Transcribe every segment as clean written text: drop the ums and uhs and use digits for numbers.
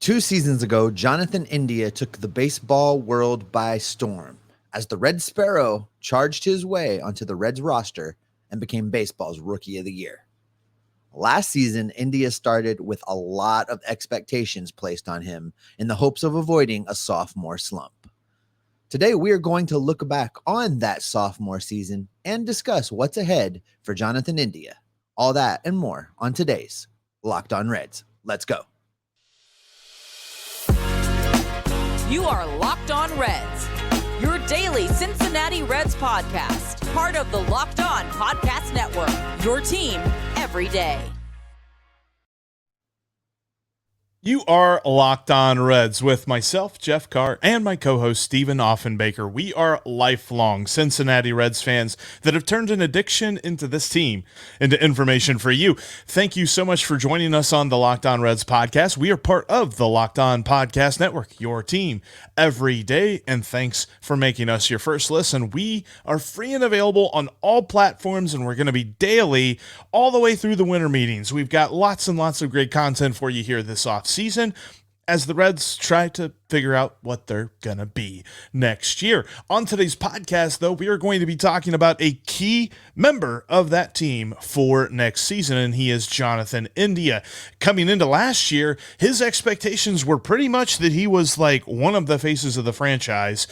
2 seasons ago, Jonathan India took the baseball world by storm as the Red Sparrow charged his way onto the Reds roster and became baseball's Rookie of the Year. Last season, India started with a lot of expectations placed on him in the hopes of avoiding a sophomore slump. Today, we are going to look back on that sophomore season and discuss what's ahead for Jonathan India. All that and more on today's Locked On Reds. Let's go. You are Locked On Reds, your daily Cincinnati Reds podcast, part of the Locked On Podcast Network, your team every day. You are Locked On Reds with myself, Jeff Carr, and my co-host, Stephen Offenbaker. We are lifelong Cincinnati Reds fans that have turned an addiction into this team, into information for you. Thank you so much for joining us on the Locked On Reds podcast. We are part of the Locked On Podcast Network, your team every day, and thanks for making us your first listen. We are free and available on all platforms, and we're going to be daily all the way through the winter meetings. We've got lots and lots of great content for you here this offseason as the Reds try to figure out what they're going to be next year. On today's podcast, though, we are going to be talking about a key member of that team for next season, and he is Jonathan India. Coming into last year, his expectations were pretty much that he was like one of the faces of the franchise,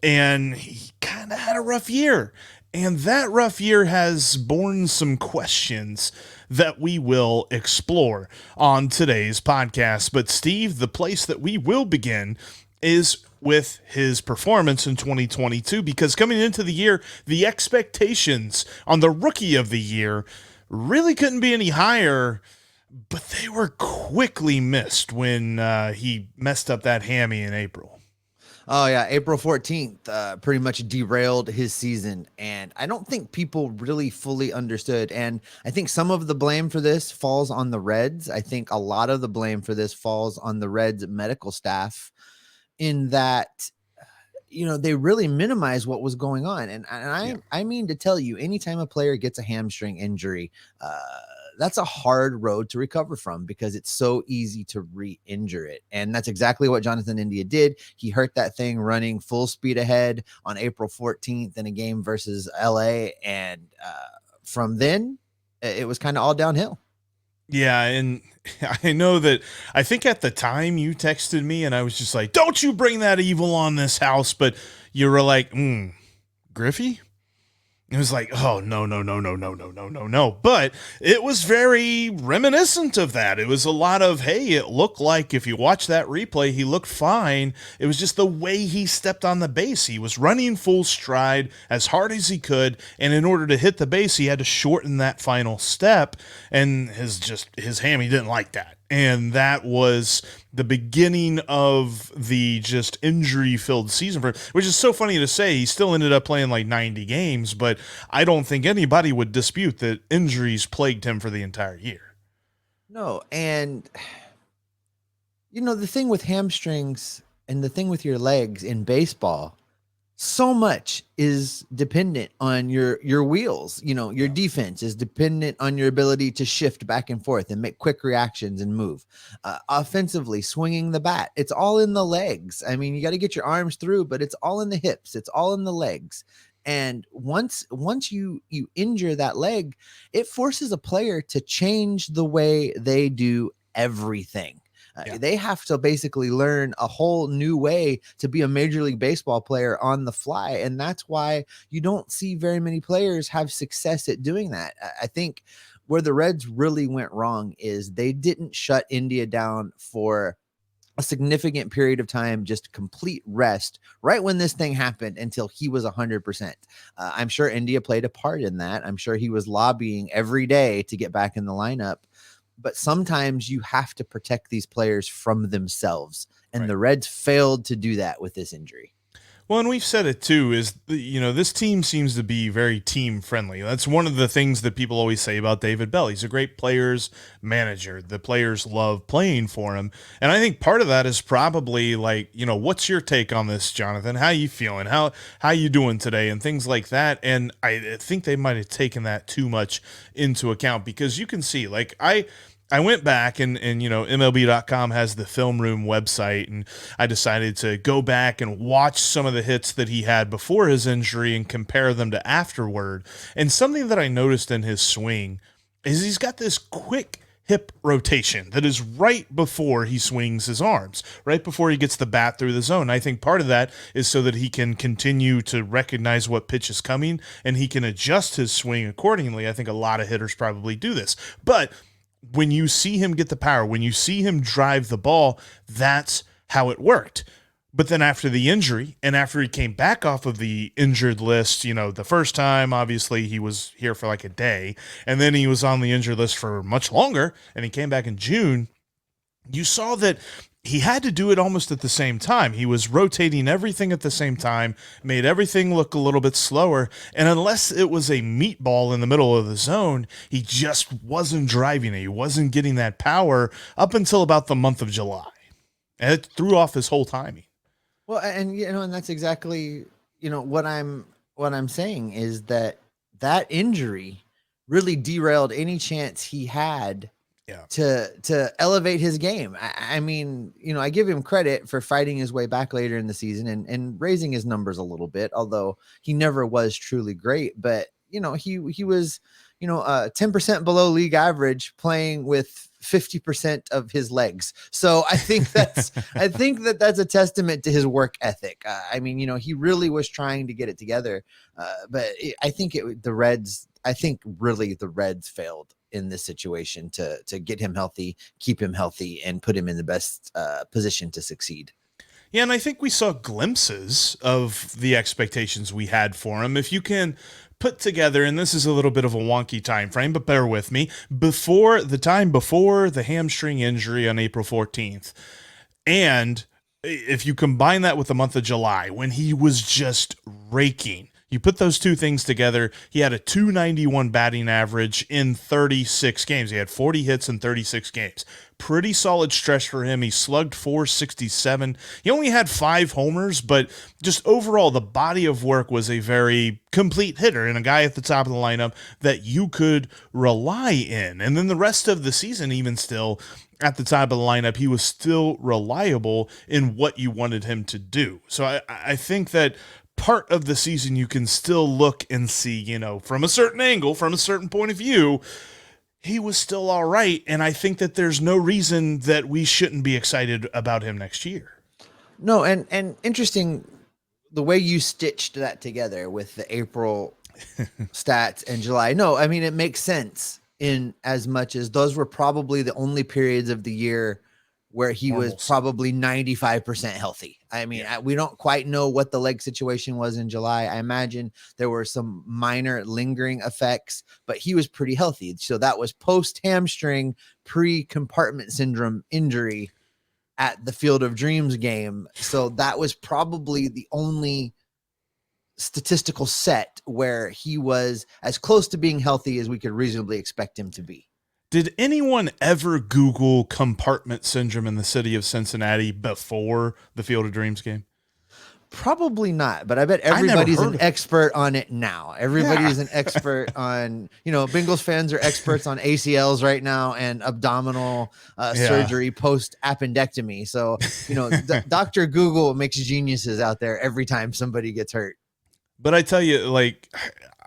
and he kind of had a rough year. And that rough year has borne some questions that we will explore on today's podcast. But Steve, the place that we will begin is with his performance in 2022, because coming into the year, the expectations on the Rookie of the Year really couldn't be any higher, but they were quickly missed when he messed up that hammy in April. Oh, yeah. April 14th pretty much derailed his season. And I don't think people really fully understood. And I think some of the blame for this falls on the Reds. I think a lot of the blame for this falls on the Reds medical staff in that, they really minimize what was going on. And I mean to tell you, anytime a player gets a hamstring injury, that's a hard road to recover from because it's so easy to re-injure it. And that's exactly what Jonathan India did. He hurt that thing running full speed ahead on April 14th in a game versus LA. And from then it was kind of all downhill. Yeah. And I know that I think at the time you texted me and I was just like, don't you bring that evil on this house. But you were like, Griffey? It was like, oh, no. But it was very reminiscent of that. It was a lot of, hey, it looked like if you watch that replay, he looked fine. It was just the way he stepped on the base. He was running full stride as hard as he could. And in order to hit the base, he had to shorten that final step. And his hammy didn't like that. And that was the beginning of the just injury-filled season for him, which is so funny to say. He still ended up playing like 90 games, but I don't think anybody would dispute that injuries plagued him for the entire year. No, and the thing with hamstrings and the thing with your legs in baseball, so much is dependent on your wheels. Your defense is dependent on your ability to shift back and forth and make quick reactions and move. Offensively, swinging the bat, it's all in the legs. I mean, you got to get your arms through, but it's all in the hips. It's all in the legs. And once you injure that leg, it forces a player to change the way they do everything. They have to basically learn a whole new way to be a Major League Baseball player on the fly. And that's why you don't see very many players have success at doing that. I think where the Reds really went wrong is they didn't shut India down for a significant period of time, just complete rest right when this thing happened until he was 100%. I'm sure India played a part in that. I'm sure he was lobbying every day to get back in the lineup. But sometimes you have to protect these players from themselves. And the Reds failed to do that with this injury. Well, and we've said it too, is, this team seems to be very team friendly. That's one of the things that people always say about David Bell. He's a great players manager. The players love playing for him. And I think part of that is probably like, what's your take on this, Jonathan? How you feeling? How you doing today? And things like that. And I think they might have taken that too much into account, because you can see, like, I went back and MLB.com has the film room website, and I decided to go back and watch some of the hits that he had before his injury and compare them to afterward. And something that I noticed in his swing is he's got this quick hip rotation that is right before he swings his arms, right before he gets the bat through the zone. I think part of that is so that he can continue to recognize what pitch is coming and he can adjust his swing accordingly. I think a lot of hitters probably do this. But when you see him get the power, when you see him drive the ball, that's how it worked. But then after the injury and after he came back off of the injured list, the first time, obviously he was here for like a day, and then he was on the injured list for much longer, and he came back in June. You saw that he had to do it almost at the same time. He was rotating everything at the same time, made everything look a little bit slower, and unless it was a meatball in the middle of the zone, he just wasn't driving it. He wasn't getting that power up until about the month of July. And it threw off his whole timing. Well, and and that's exactly what I'm saying is that injury really derailed any chance he had to elevate his game. I mean, I give him credit for fighting his way back later in the season and raising his numbers a little bit, although he never was truly great. But he was 10% below league average playing with 50% of his legs. So I think that's that's a testament to his work ethic. I mean, he really was trying to get it together. But I think the Reds failed in this situation to get him healthy, keep him healthy, and put him in the best position to succeed. Yeah, and I think we saw glimpses of the expectations we had for him. If you can put together, and this is a little bit of a wonky time frame, but bear with me, before the hamstring injury on April 14th, and if you combine that with the month of July, when he was just raking, you put those two things together, he had a .291 batting average in 36 games. He had 40 hits in 36 games. Pretty solid stretch for him. He slugged .467. He only had 5 homers, but just overall, the body of work was a very complete hitter and a guy at the top of the lineup that you could rely in. And then the rest of the season, even still at the top of the lineup, he was still reliable in what you wanted him to do. So I think that part of the season you can still look and see, from a certain angle, from a certain point of view, he was still all right. And I think that there's no reason that we shouldn't be excited about him next year. No, and interesting the way you stitched that together with the April stats and July. No, I mean, it makes sense in as much as those were probably the only periods of the year where he was probably 95% healthy. I mean, we don't quite know what the leg situation was in July. I imagine there were some minor lingering effects, but he was pretty healthy. So that was post hamstring, pre-compartment syndrome injury at the Field of Dreams game. So that was probably the only statistical set where he was as close to being healthy as we could reasonably expect him to be. Did anyone ever Google compartment syndrome in the city of Cincinnati before the Field of Dreams game? Probably not, but I bet everybody's an expert on it now. Everybody's an expert on, Bengals fans are experts on ACLs right now and abdominal surgery post appendectomy. So, Dr. Google makes geniuses out there every time somebody gets hurt. But I tell you,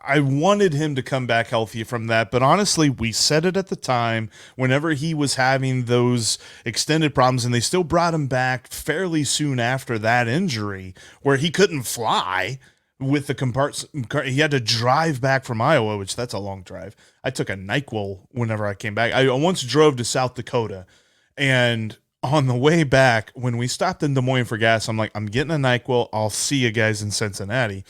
I wanted him to come back healthy from that, but honestly, we said it at the time whenever he was having those extended problems, and they still brought him back fairly soon after that injury where he couldn't fly with the compartment. He had to drive back from Iowa, which that's a long drive. I took a NyQuil whenever I came back. I once drove to South Dakota, and on the way back, when we stopped in Des Moines for gas, I'm like, I'm getting a NyQuil. I'll see you guys in Cincinnati,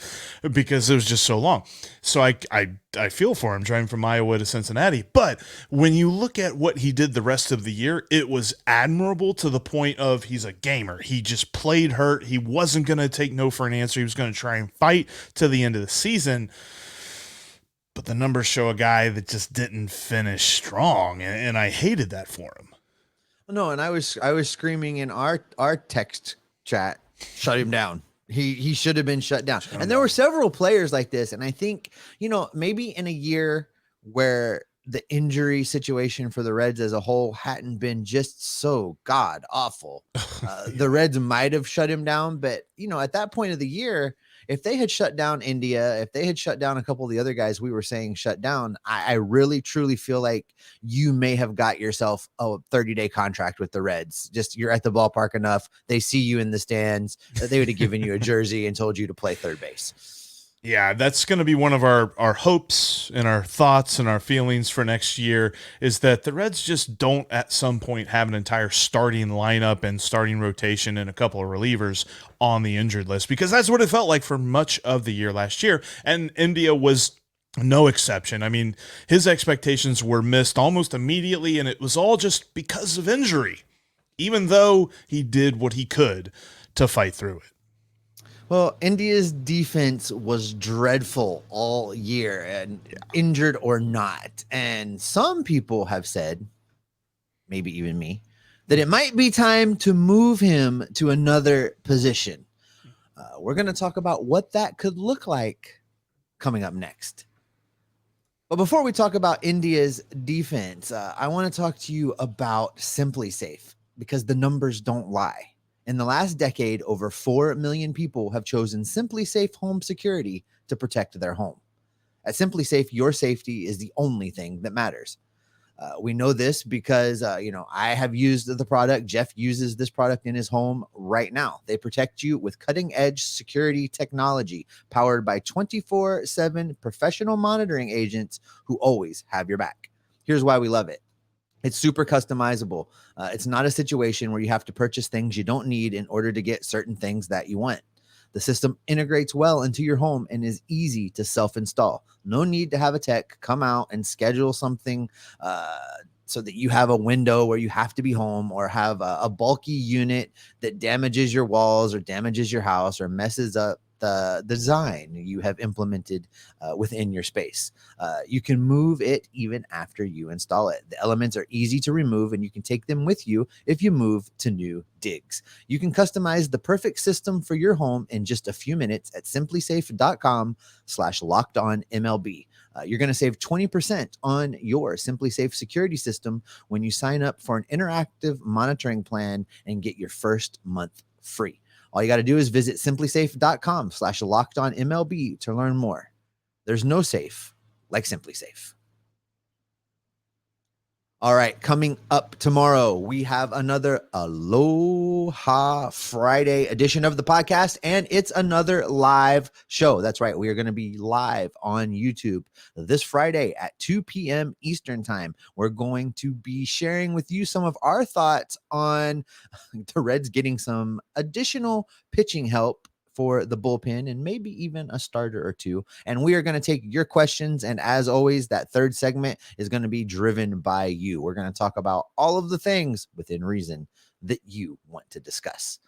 because it was just so long. So I feel for him driving from Iowa to Cincinnati. But when you look at what he did the rest of the year, it was admirable to the point of he's a gamer. He just played hurt. He wasn't going to take no for an answer. He was going to try and fight to the end of the season. But the numbers show a guy that just didn't finish strong, and I hated that for him. No, and I was screaming in our text chat, shut him down. He should have been shut down. And there were several players like this. And I think, maybe in a year where the injury situation for the Reds as a whole hadn't been just so god awful, the Reds might have shut him down. But, at that point of the year, if they had shut down India, if they had shut down a couple of the other guys we were saying shut down, I really, truly feel like you may have got yourself a 30-day contract with the Reds. Just you're at the ballpark enough. They see you in the stands. They would have given you a jersey and told you to play third base. Yeah, that's going to be one of our hopes and our thoughts and our feelings for next year, is that the Reds just don't at some point have an entire starting lineup and starting rotation and a couple of relievers on the injured list, because that's what it felt like for much of the year last year. And India was no exception. I mean, his expectations were missed almost immediately, and it was all just because of injury, even though he did what he could to fight through it. Well, India's defense was dreadful all year, and injured or not. And some people have said, maybe even me, that it might be time to move him to another position. We're going to talk about what that could look like coming up next. But before we talk about India's defense, I want to talk to you about SimpliSafe, because the numbers don't lie. In the last decade, over 4 million people have chosen SimpliSafe Home Security to protect their home. At SimpliSafe, your safety is the only thing that matters. We know this because, I have used the product. Jeff uses this product in his home right now. They protect you with cutting-edge security technology powered by 24/7 professional monitoring agents who always have your back. Here's why we love it. It's super customizable. It's not a situation where you have to purchase things you don't need in order to get certain things that you want. The system integrates well into your home and is easy to self-install. No need to have a tech come out and schedule something so that you have a window where you have to be home, or have a bulky unit that damages your walls or damages your house or messes up the design you have implemented within your space. You can move it even after you install it. The elements are easy to remove, and you can take them with you if you move to new digs. You can customize the perfect system for your home in just a few minutes at simplisafe.com/lockedonmlb. You're going to save 20% on your SimpliSafe security system when you sign up for an interactive monitoring plan and get your first month free. All you got to do is visit simplisafe.com/lockedonmlb to learn more. There's no safe like SimpliSafe. All right, coming up tomorrow, we have another Aloha Friday edition of the podcast, and it's another live show. That's right, we are going to be live on YouTube this Friday at 2 p.m. Eastern Time. We're going to be sharing with you some of our thoughts on the Reds getting some additional pitching help for the bullpen, and maybe even a starter or two. And we are going to take your questions. And as always, that third segment is going to be driven by you. We're going to talk about all of the things within reason that you want to discuss.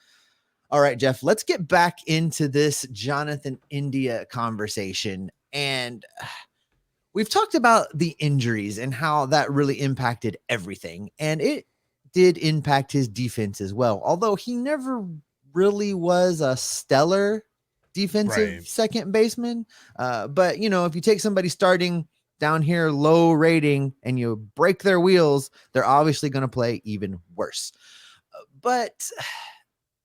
All right, Jeff, let's get back into this Jonathan India conversation. And we've talked about the injuries and how that really impacted everything. And it did impact his defense as well, although he never really was a stellar defensive second baseman. But, if you take somebody starting down here, low rating, and you break their wheels, they're obviously going to play even worse. But,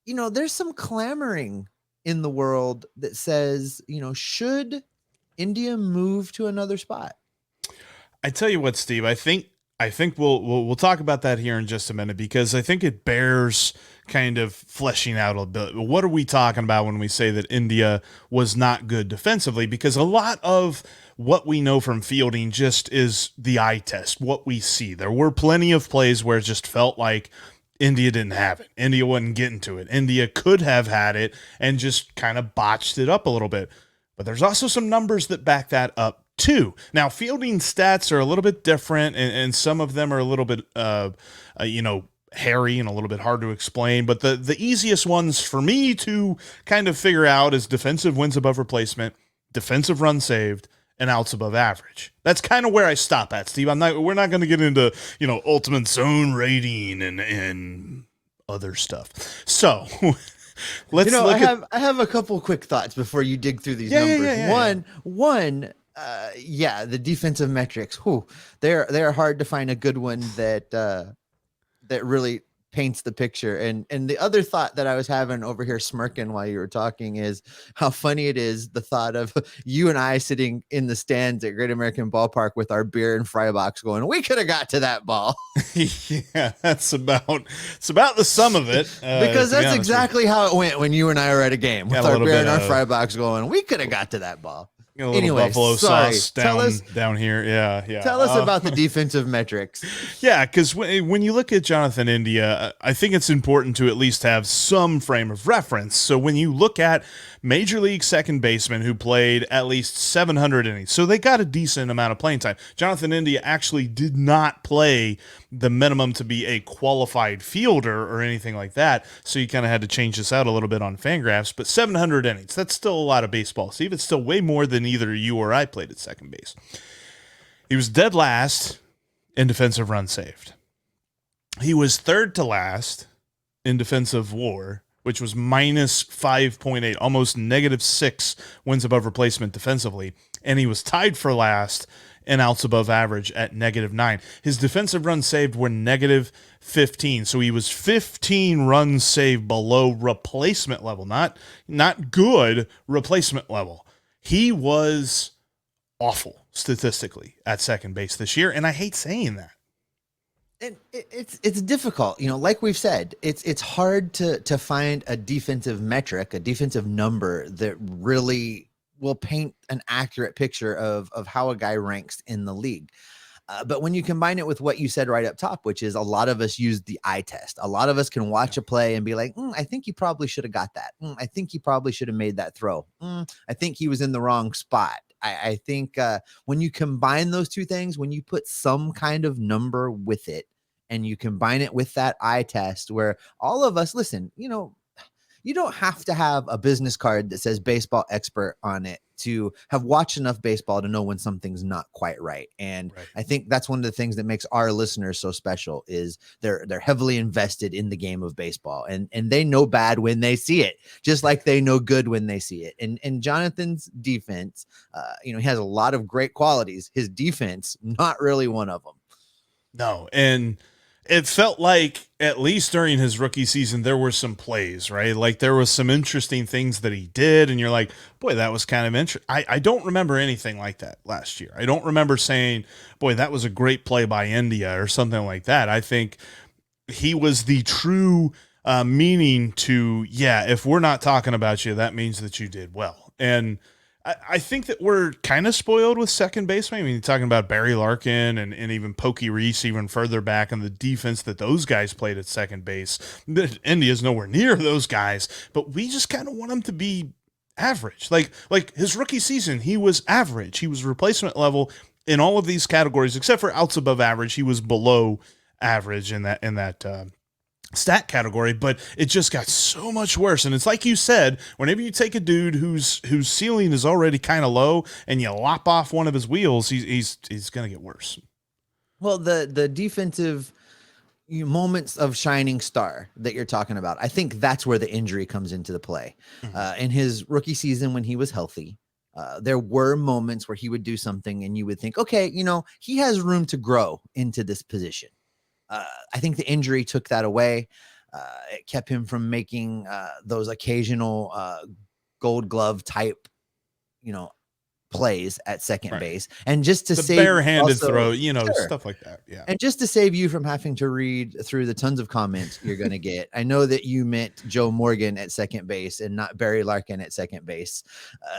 there's some clamoring in the world that says, should India move to another spot? I tell you what, Steve, I think we'll talk about that here in just a minute, because I think it bears kind of fleshing out a bit. What are we talking about when we say that India was not good defensively? Because a lot of what we know from fielding just is the eye test, what we see. There were plenty of plays where it just felt like India didn't have it. India wasn't getting to it. India could have had it and just kind of botched it up a little bit. But there's also some numbers that back that up too. Now, fielding stats are a little bit different, and some of them are a little bit, hairy and a little bit hard to explain. But the easiest ones for me to kind of figure out is defensive wins above replacement, defensive runs saved, and outs above average. That's kind of where I stop at, Steve. We're not going to get into ultimate zone rating and other stuff. So. I have a couple quick thoughts before you dig through these numbers. Yeah. One, Yeah, the defensive metrics. Whew, they're hard to find a good one that really paints the picture. And the other thought that I was having over here smirking while you were talking is how funny it is, the thought of you and I sitting in the stands at Great American Ballpark with our beer and fry box going, we could have got to that ball. Yeah, it's about the sum of it. Because to be that's honest exactly how it went when you and I were at a game with Got a our little beer bit and our of- fry box going, we could have got to that ball. with you. A little Anyway, buffalo sorry. sauce Tell us- down here. Yeah. Tell us about the defensive metrics. Yeah, because when you look at Jonathan India, I think it's important to at least have some frame of reference. So when you look at Major League second baseman who played at least 700 innings, so they got a decent amount of playing time. Jonathan India actually did not play the minimum to be a qualified fielder or anything like that, so you kind of had to change this out a little bit on Fangraphs, but 700 innings, that's still a lot of baseball. Steve, it's still way more than either you or I played at second base. He was dead last in defensive runs saved. He was third to last in defensive WAR, which was minus 5.8, almost -6 wins above replacement defensively. And he was tied for last in outs above average at -9. His defensive runs saved were -15. So he was 15 runs saved below replacement level, not good replacement level. He was awful statistically at second base this year, and I hate saying that. And it's difficult, like we've said, it's hard to find a defensive metric, a defensive number that really will paint an accurate picture of how a guy ranks in the league. But when you combine it with what you said right up top, which is a lot of us use the eye test. A lot of us can watch a play and be like, I think he probably should have got that. I think he probably should have made that throw. I think he was in the wrong spot. I think when you combine those two things, when you put some kind of number with it and you combine it with that eye test where all of us, listen, you don't have to have a business card that says baseball expert on it to have watched enough baseball to know when something's not quite right. And Right. I think that's one of the things that makes our listeners so special is they're heavily invested in the game of baseball and they know bad when they see it, just like they know good when they see it. And Jonathan's defense, he has a lot of great qualities. His defense, not really one of them. No, and it felt like at least during his rookie season, there were some plays, right? Like there was some interesting things that he did. And you're like, boy, that was kind of interesting. I don't remember anything like that last year. I don't remember saying, boy, that was a great play by India or something like that. I think he was the true meaning to, if we're not talking about you, that means that you did well. And I think that we're kind of spoiled with second baseman. I mean, you're talking about Barry Larkin and even Pokey Reese even further back in the defense that those guys played at second base. India's nowhere near those guys, but we just kind of want him to be average. Like his rookie season, he was average. He was replacement level in all of these categories, except for outs above average. He was below average in that stat category, but it just got so much worse. And it's like you said, whenever you take a dude whose ceiling is already kind of low and you lop off one of his wheels, he's going to get worse. Well, the defensive moments of shining star that you're talking about, I think that's where the injury comes into the play. In his rookie season, when he was healthy, there were moments where he would do something and you would think, okay, he has room to grow into this position. I think the injury took that away. It kept him from making those occasional Gold Glove type, plays at second base, and just to save barehanded throw, stuff like that. Yeah. And just to save you from having to read through the tons of comments you're going to get, I know that you meant Joe Morgan at second base and not Barry Larkin at second base.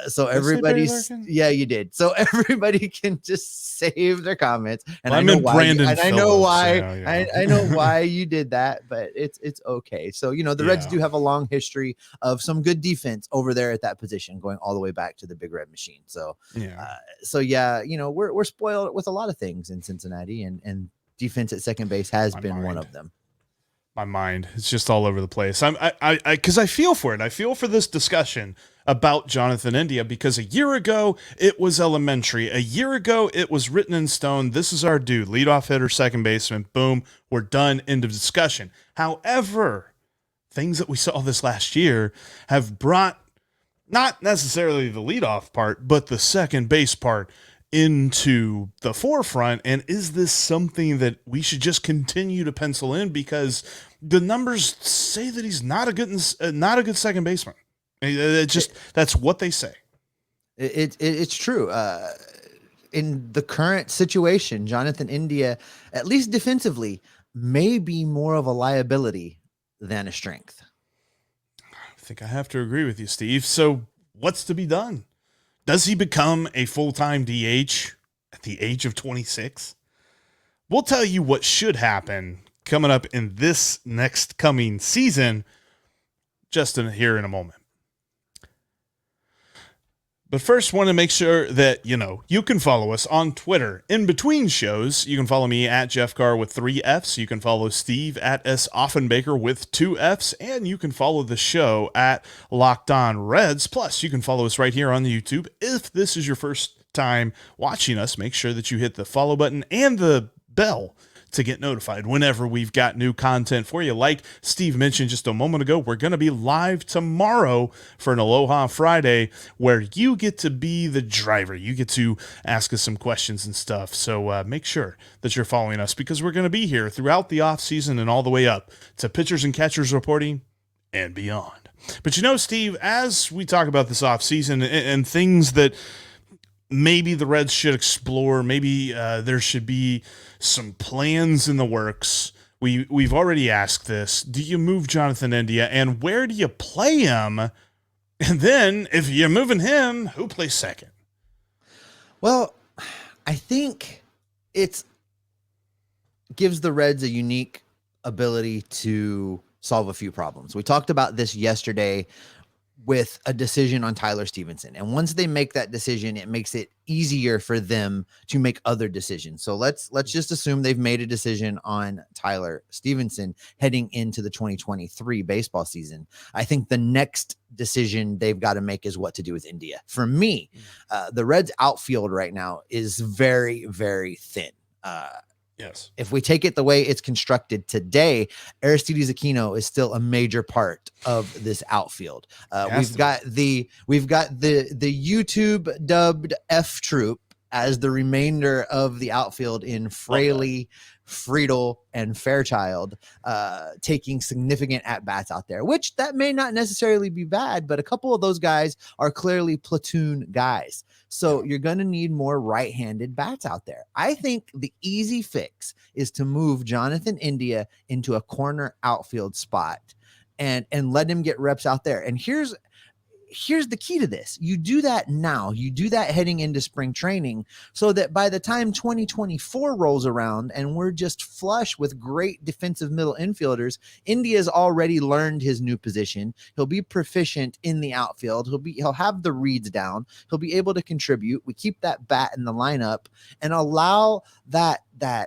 So everybody's, you did. So everybody can just save their comments. And I know why. I know why. I know why you did that, but it's okay. So the Reds do have a long history of some good defense over there at that position, going all the way back to the Big Red Machine. So. We're spoiled with a lot of things in Cincinnati, and defense at second base has been one of them. My mind, it's just all over the place. Because I feel for it. I feel for this discussion about Jonathan India, because a year ago it was elementary. A year ago it was written in stone. This is our dude, leadoff hitter, second baseman. Boom, we're done. End of discussion. However, things that we saw this last year have brought not necessarily the leadoff part, but the second base part into the forefront? And is this something that we should just continue to pencil in, because the numbers say that he's not a good second baseman? That's what they say. It's true. In the current situation, Jonathan India, at least defensively, may be more of a liability than a strength. I think I have to agree with you, Steve. So what's to be done? Does he become a full-time DH at the age of 26? We'll tell you what should happen coming up in this next coming season just here in a moment. But first, want to make sure that, you can follow us on Twitter. In between shows, you can follow me at Jeff Carr with 3 Fs. You can follow Steve at S. Offenbaker with 2 Fs. And you can follow the show at Locked On Reds. Plus, you can follow us right here on the YouTube. If this is your first time watching us, make sure that you hit the follow button and the bell to get notified whenever we've got new content for you. Like Steve mentioned just a moment ago, we're going to be live tomorrow for an Aloha Friday, where you get to be the driver. You get to ask us some questions and stuff. So make sure that you're following us, because we're going to be here throughout the off season and all the way up to pitchers and catchers reporting and beyond. But Steve, as we talk about this off season and things that maybe the Reds should explore, maybe there should be some plans in the works. We've already asked this. Do you move Jonathan India, and where do you play him? And then if you're moving him, who plays second? Well, I think it gives the Reds a unique ability to solve a few problems. We talked about this yesterday with a decision on Tyler Stevenson. And once they make that decision, it makes it easier for them to make other decisions. So let's just assume they've made a decision on Tyler Stevenson heading into the 2023 baseball season. I think the next decision they've got to make is what to do with India. For me, the Reds outfield right now is very, very thin. Yes. If we take it the way it's constructed today, Aristides Aquino is still a major part of this outfield. We've got the YouTube dubbed F Troop as the remainder of the outfield in Fraley, Friedel, and Fairchild, taking significant at-bats out there, which that may not necessarily be bad, but a couple of those guys are clearly platoon guys. So you're going to need more right-handed bats out there. I think the easy fix is to move Jonathan India into a corner outfield spot and let him get reps out there. And here's the key to this. You do that now. You do that heading into spring training, so that by the time 2024 rolls around and we're just flush with great defensive middle infielders, India's already learned his new position. He'll be proficient in the outfield. He'll have the reads down. He'll be able to contribute. We keep that bat in the lineup and allow that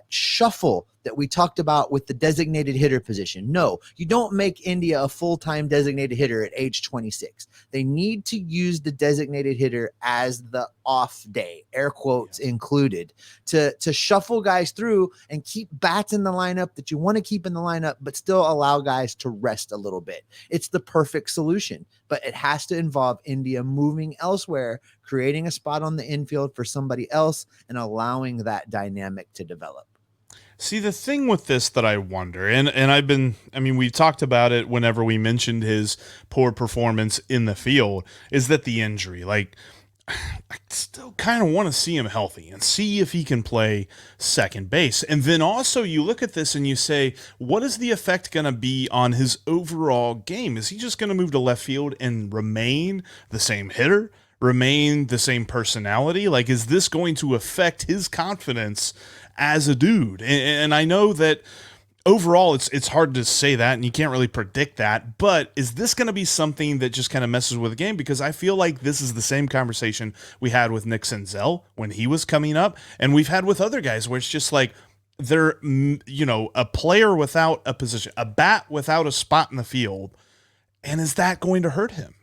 shuffle that we talked about with the designated hitter position. No, you don't make India a full-time designated hitter at age 26. They need to use the designated hitter as the off day, air quotes included, to shuffle guys through and keep bats in the lineup that you want to keep in the lineup, but still allow guys to rest a little bit. It's the perfect solution, but it has to involve India moving elsewhere, creating a spot on the infield for somebody else, and allowing that dynamic to develop. See, the thing with this that I wonder, and we talked about it whenever we mentioned his poor performance in the field, is that the injury. Like, I still kind of want to see him healthy and see if he can play second base. And then also you look at this and you say, what is the effect going to be on his overall game? Is he just going to move to left field and remain the same hitter? Remain the same personality? Like, is this going to affect his confidence as a dude? And I know that overall it's hard to say that, and you can't really predict that, but is this going to be something that just kind of messes with the game? Because I feel like this is the same conversation we had with Nick Senzel when he was coming up, and we've had with other guys where it's just like they're, a player without a position, a bat without a spot in the field, and is that going to hurt him?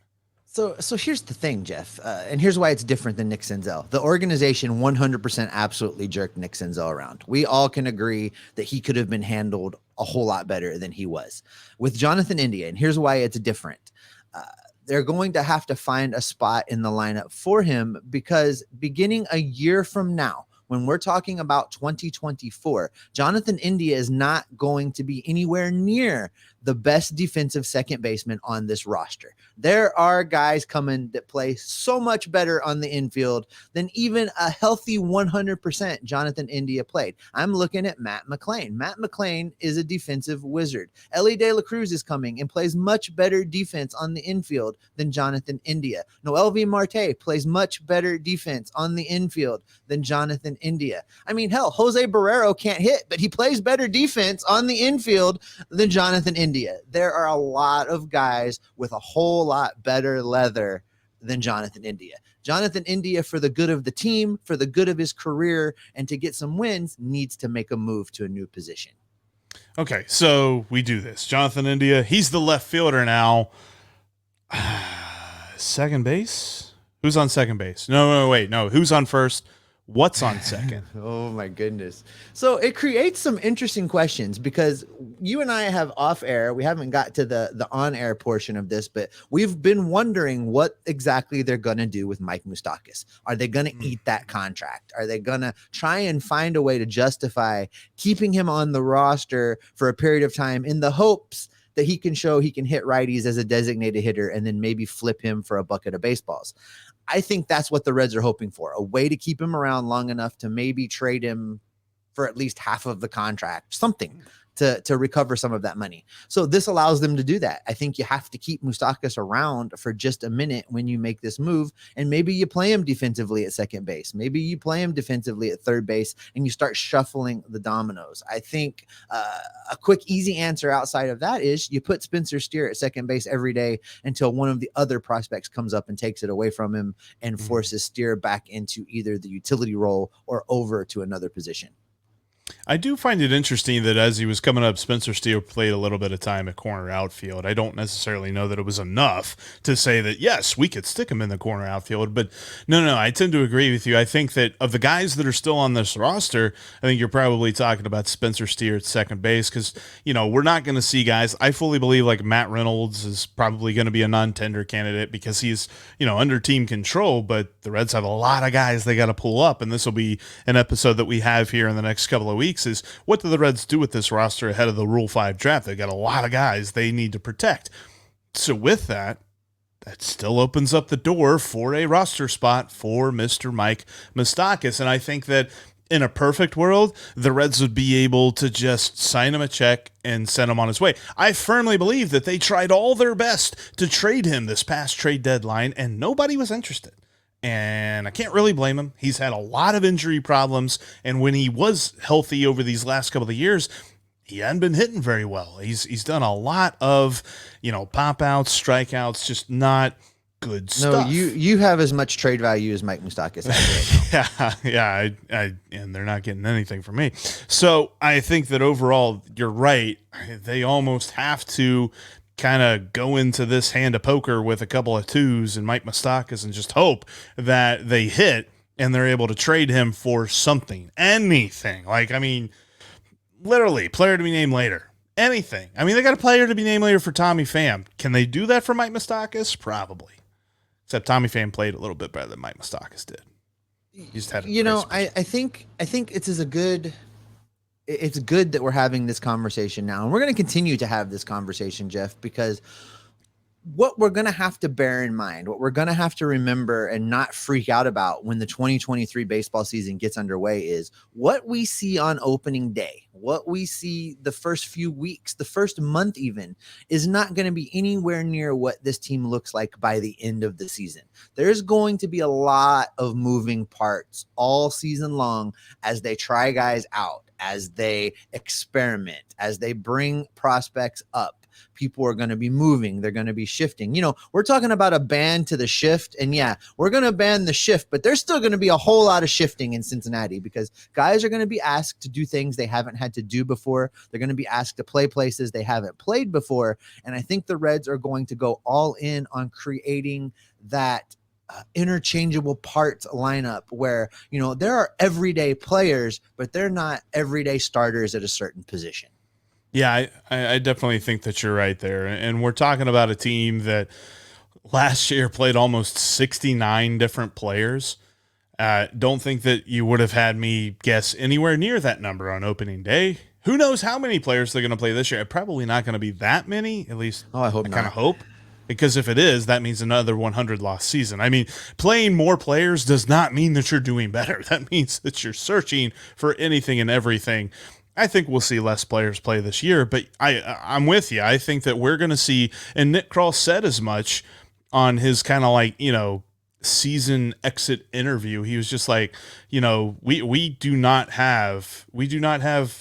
So here's the thing, Jeff, and here's why it's different than Nick Senzel. The organization 100% absolutely jerked Nick Senzel around. We all can agree that he could have been handled a whole lot better than he was. With Jonathan India, and here's why it's different. they're going to have to find a spot in the lineup for him, because beginning a year from now, when we're talking about 2024, Jonathan India is not going to be anywhere near the best defensive second baseman on this roster. There are guys coming that play so much better on the infield than even a healthy 100% Jonathan India played. I'm looking at Matt McClain. Matt McClain is a defensive wizard. Ellie De La Cruz is coming and plays much better defense on the infield than Jonathan India. Noel V. Marte plays much better defense on the infield than Jonathan India. I mean, hell, Jose Barrero can't hit, but he plays better defense on the infield than Jonathan India. There are a lot of guys with a whole lot better leather than Jonathan India. Jonathan India, for the good of the team, for the good of his career, and to get some wins, needs to make a move to a new position. Okay, so we do this. Jonathan India, he's the left fielder now. Second base? Who's on second base? No, wait. Who's on first? What's on second? Oh my goodness. So it creates some interesting questions, because you and I have off air, we haven't got to the on air portion of this, but we've been wondering what exactly they're going to do with Mike Moustakas. Are they going to eat that contract? Are they going to try and find a way to justify keeping him on the roster for a period of time in the hopes that he can show he can hit righties as a designated hitter and then maybe flip him for a bucket of baseballs? I think that's what the Reds are hoping for, a way to keep him around long enough to maybe trade him for at least half of the contract, something to recover some of that money. So this allows them to do that. I think you have to keep Moustakas around for just a minute when you make this move, and maybe you play him defensively at second base. Maybe you play him defensively at third base, and you start shuffling the dominoes. I think a quick, easy answer outside of that is you put Spencer Steer at second base every day until one of the other prospects comes up and takes it away from him and forces Steer back into either the utility role or over to another position. I do find it interesting that as he was coming up, Spencer Steele played a little bit of time at corner outfield. I don't necessarily know that it was enough to say that, yes, we could stick him in the corner outfield. But no, I tend to agree with you. I think that of the guys that are still on this roster, I think you're probably talking about Spencer Steele at second base because, we're not going to see guys. I fully believe like Matt Reynolds is probably going to be a non-tender candidate because he's, under team control. But the Reds have a lot of guys they got to pull up. And this will be an episode that we have here in the next couple of weeks is what do the Reds do with this roster ahead of the Rule 5 draft? They got a lot of guys they need to protect. So with that still opens up the door for a roster spot for Mr. Mike Moustakas. And I think that in a perfect world, the Reds would be able to just sign him a check and send him on his way. I firmly believe that they tried all their best to trade him this past trade deadline, and nobody was interested. And I can't really blame him. He's had a lot of injury problems. And when he was healthy over these last couple of years, he hadn't been hitting very well. He's done a lot of, pop outs, strikeouts, just not good stuff. No, you have as much trade value as Mike Moustakas has right now. Yeah. And they're not getting anything from me. So I think that overall, you're right. They almost have to kind of go into this hand of poker with a couple of twos and Mike Moustakas and just hope that they hit and they're able to trade him for something, anything. Literally, player to be named later. Anything. They got a player to be named later for Tommy Pham. Can they do that for Mike Moustakas? Probably. Except Tommy Pham played a little bit better than Mike Moustakas did. He just had I think it's good that we're having this conversation now. And we're going to continue to have this conversation, Jeff, because what we're going to have to bear in mind, what we're going to have to remember and not freak out about when the 2023 baseball season gets underway is what we see on opening day, what we see the first few weeks, the first month even, is not going to be anywhere near what this team looks like by the end of the season. There's going to be a lot of moving parts all season long as they try guys out, as they experiment, as they bring prospects up. People are going to be moving. They're going to be shifting. We're talking about a ban to the shift. And yeah, we're going to ban the shift, but there's still going to be a whole lot of shifting in Cincinnati because guys are going to be asked to do things they haven't had to do before. They're going to be asked to play places they haven't played before. And I think the Reds are going to go all in on creating that interchangeable parts lineup where, there are everyday players, but they're not everyday starters at a certain position. Yeah, I definitely think that you're right there. And we're talking about a team that last year played almost 69 different players. Don't think that you would have had me guess anywhere near that number on opening day. Who knows how many players they're going to play this year? Probably not going to be that many, at least Oh, I hope I kind not. of hope. Because if it is, that means another 100 loss season. I mean, playing more players does not mean that you're doing better. That means that you're searching for anything and everything. I think we'll see less players play this year, but I'm with you. I think that we're going to see, and Nick Krall said as much on his kind of like, season exit interview. He was just like, we do not have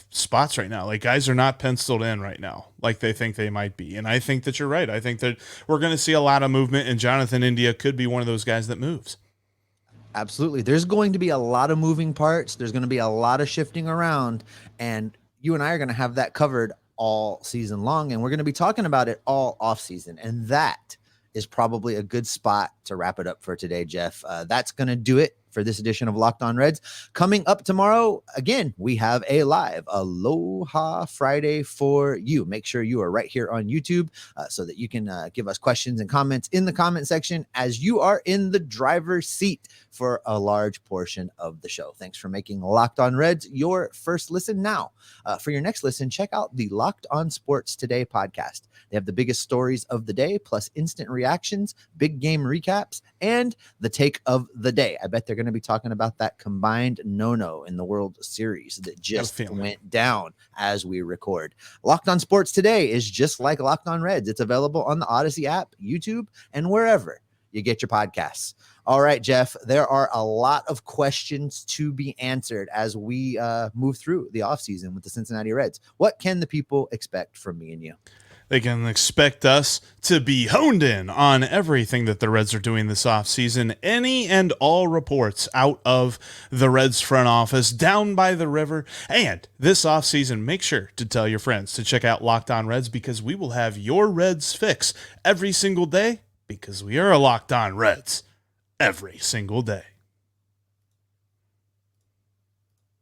spots right now. Like, guys are not penciled in right now like they think they might be. And I think that you're right. I think that we're going to see a lot of movement, and Jonathan India could be one of those guys that moves. Absolutely. There's going to be a lot of moving parts. There's going to be a lot of shifting around, and you and I are going to have that covered all season long, and we're going to be talking about it all off season. And that is probably a good spot to wrap it up for today, Jeff. That's going to do it for this edition of Locked On Reds. Coming up tomorrow, again, we have a live Aloha Friday for you. Make sure you are right here on YouTube so that you can give us questions and comments in the comment section as you are in the driver's seat for a large portion of the show. Thanks for making Locked On Reds your first listen. Now, for your next listen, check out the Locked On Sports Today podcast. They have the biggest stories of the day, plus instant reactions, big game recaps, and the take of the day. I bet they're going to be talking about that combined no-no in the World Series that just went down as we record. Locked On Sports Today is just like Locked On Reds. It's available on the Odyssey app, YouTube, and wherever you get your podcasts. All right, Jeff, there are a lot of questions to be answered as we move through the offseason with the Cincinnati Reds. What can the people expect from me and you? They can expect us to be honed in on everything that the Reds are doing this offseason. Any and all reports out of the Reds front office down by the river. And this offseason, make sure to tell your friends to check out Locked On Reds, because we will have your Reds fix every single day, because we are Locked On Reds every single day.